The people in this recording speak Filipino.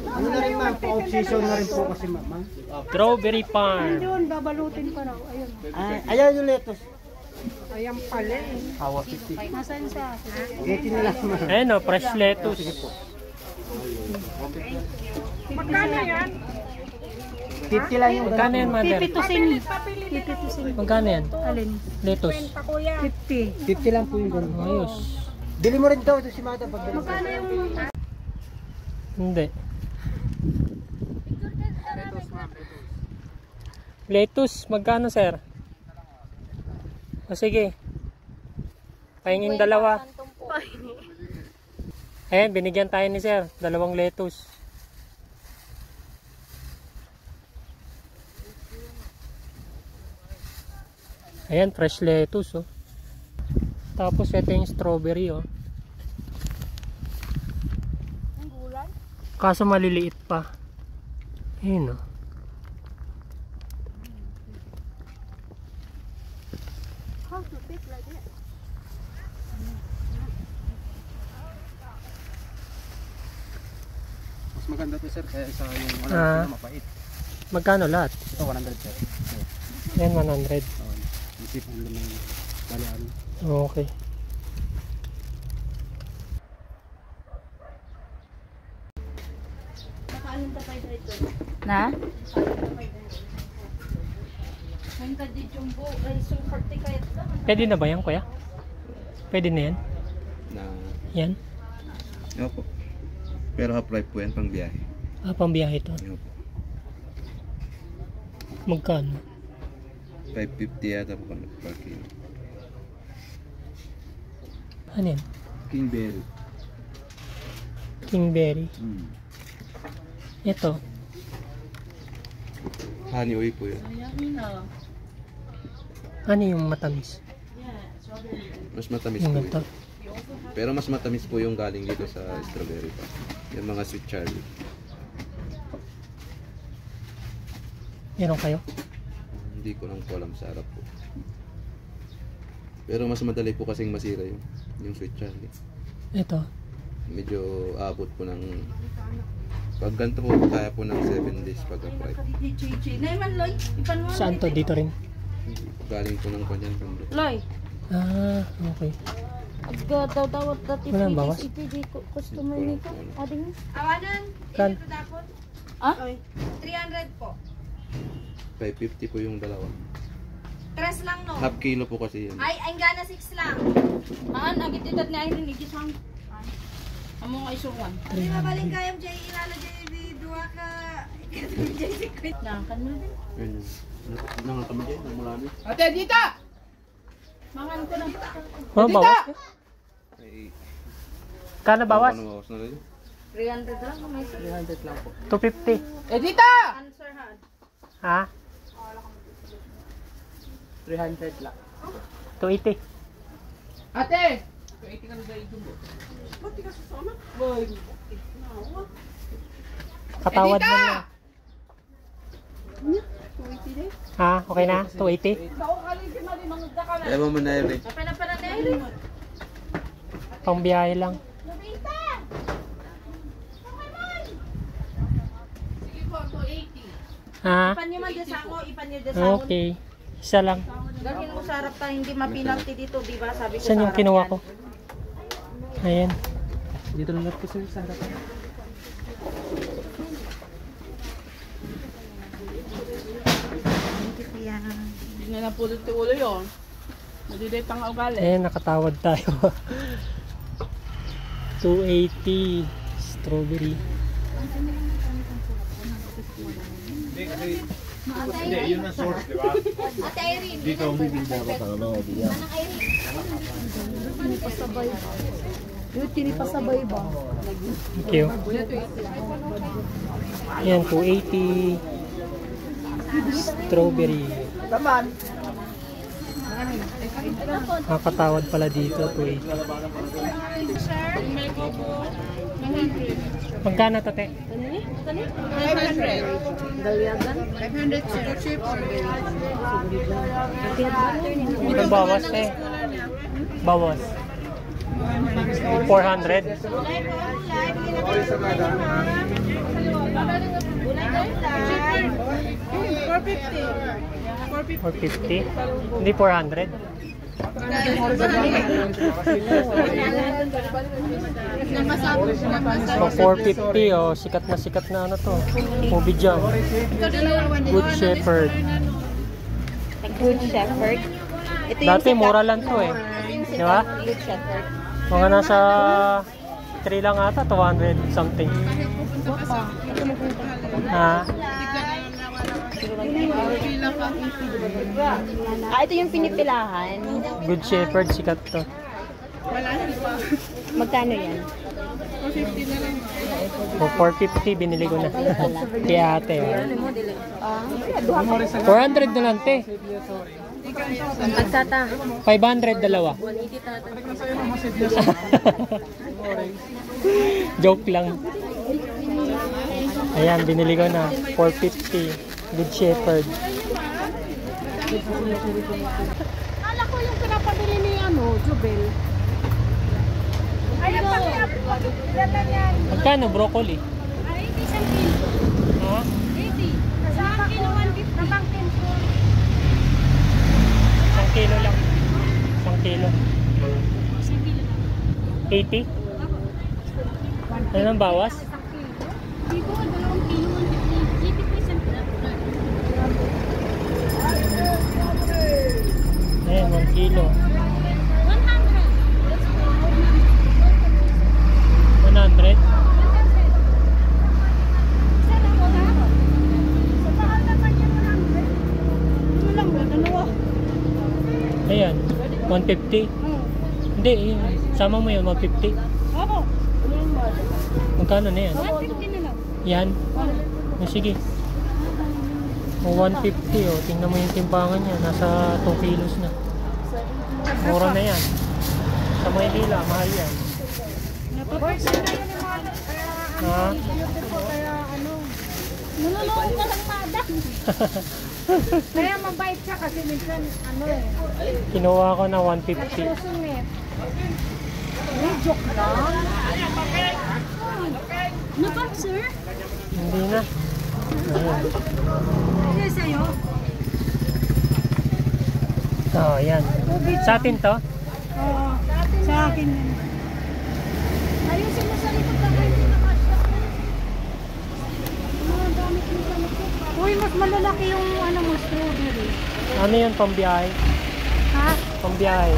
Ano na rin ma'am, pa-off-season na rin po kasi ma'am. Strawberry farm. Ayun, babalutin pa raw. Ayun. Ayan yung lettuce. Ayan pala eh. Hawa 50. Nasaan sa? 80 na lang ma'am. Ayan o, fresh lettuce. Magkano yan? 50 lang yung Magkano yan, mother? Pipitusin. Pipitusin. Magkano yan? Alin? Lettuce. 50. 50 lang po yung ganun. Ayos. Bili mo rin daw ito si Mata pag bili. Magkano yung... Hindi. Lettuce, magkano sir? O sige. Pahingin dalawa. Ayan, binigyan tayo ni sir. 2 lettuce. Ayan, fresh lettuce oh. Tapos ito yung strawberry oh. Kaso maliliit pa. Ayun oh. Mas maganda to sir kaya sa yung mapait. Magkano lahat? Ito 100 sir. Ayan, 100. Isip ang naman balaan. Okay. Na? Pwede na ba yan, kuya? Pwede na yan? Yan? Opo. Pero half-life po yan pang biyahe. Pang biyahe ito. Opo. Magkano? 550 yata po per kilo. Ano yan? Kingberry. Kingberry. Ito. Honey oil po yun. Ano yung matamis? Mas matamis Yung po ganito. yun. Pero mas matamis po yung galing dito sa strawberry pa. Yung mga sweet Charlie. Meron kayo? Hindi ko lang po alam sa harap po. Pero mas madali po kasing masira yung sweet Charlie. Ito. Medyo abot po ng... Pag ganito po, kaya po ng 7 days pag-apply. Saan to? Dito rin? Galing po ng kanyan po. Loy. Okay. Daw dati Wala ang bawas? customer nito. Ading. Awanan, Kan? ito dapon. Ah? 300 po. 550 po yung dalawa. 3 lang no. Half kilo po kasi yun. Ay, ang gana 6 lang. Agit itat ni Irene igisang. Amo nga isuwan. Hindi mabaling kayang Jay ilalagay dua ka. Jay secret. Nangkan mo din. Ayun. Nangatama dyan, namulami. Ate dito. Mangan ko na. Bawas? Ay, Kano bawas? ano bawas na rin? 300 lang may 300 lang po. 250. dito. Answer ha. Ha? 300 lang. 280. Ate. Katawad mo na. Ha? Okay na? 280? Ewan mo na yun eh. Pang biyahe lang. Ha? Ipan nyo man dyan sa ako, ipan nyo dyan sa ako. Okay. Isa lang. Gawin mo sa harap tayo, hindi mapinalty dito, di ba? Sabi ko Saan yung harap kinuha yan. ko? Ayan. Dito lang po sir sa harapan. Hindi na napulot ti ulo yun. Madiday pang ugali. Ayan, nakatawad tayo. 280 strawberry. Hindi, yun ang source, di ba? Ate Irene, Dito ang bibigyan ko sa mga diyan. Manang Irene. Tinipasabay ba? Thank you. Ayan, 280 strawberry. Taman. Nakatawad pala dito, 280. Magkano to, te? 500. Dalyagan? 500 sir. Cheap or Ang bawas, te. Bawas. 400. 450? Hindi 400? So 450 oh, sikat na ano to. Movie jam. Good Shepherd. Good Shepherd. Ito yung Dati mura lang to eh. Di ba? Good Shepherd. Mga nasa 3 lang ata, 200 something. Ha? Ito yung pinipilahan. Good Shepherd, sikat to. Magkano yan? O 450 binili ko na. Kaya ate. Oh. 400 na lang te. Magkata. 500 dalawa. Joke lang. Ayan, binili ko na. 450. Good Shepherd. Kala ko yung pinapabili ni Jubel. Ay, ilan lang yan? Magkano broccoli? Ay, 80 isang kilo. Ha? 80. Sa kilo 150. Tabang 10 po. 1 kilo lang. 1 kilo. 80? Ano ang bawas? Hindi ko, 2 kilo 150. 80 po isang kilo. Ayan, 1 kilo. 100? Ayan, 150. Hindi, yun. Sama mo yun, 150. Opo. Magkano na yan? 150 na lang. Yan. O, sige. O, 150 o. Tingnan mo yung timbangan niya. Nasa 2 kilos na. Mura na yan. Sa Maynila, mahal yan. Ha? Nululungan ka lang, madam. Kaya mabait siya kasi minsan, Kinuha ko na 150. susungit. Joke lang. Ano ba, sir? Hindi na. Ayan. Ano sa'yo? Oh, yan. Sa atin to? Oo, sa akin yan. Ayusin mo sa likod na kayo, hindi nakasya. Mga gamit mo sa likod. Uy, mas malalaki yung strawberry. Ano yun, pambiyahe? Ha? Pambiyahe.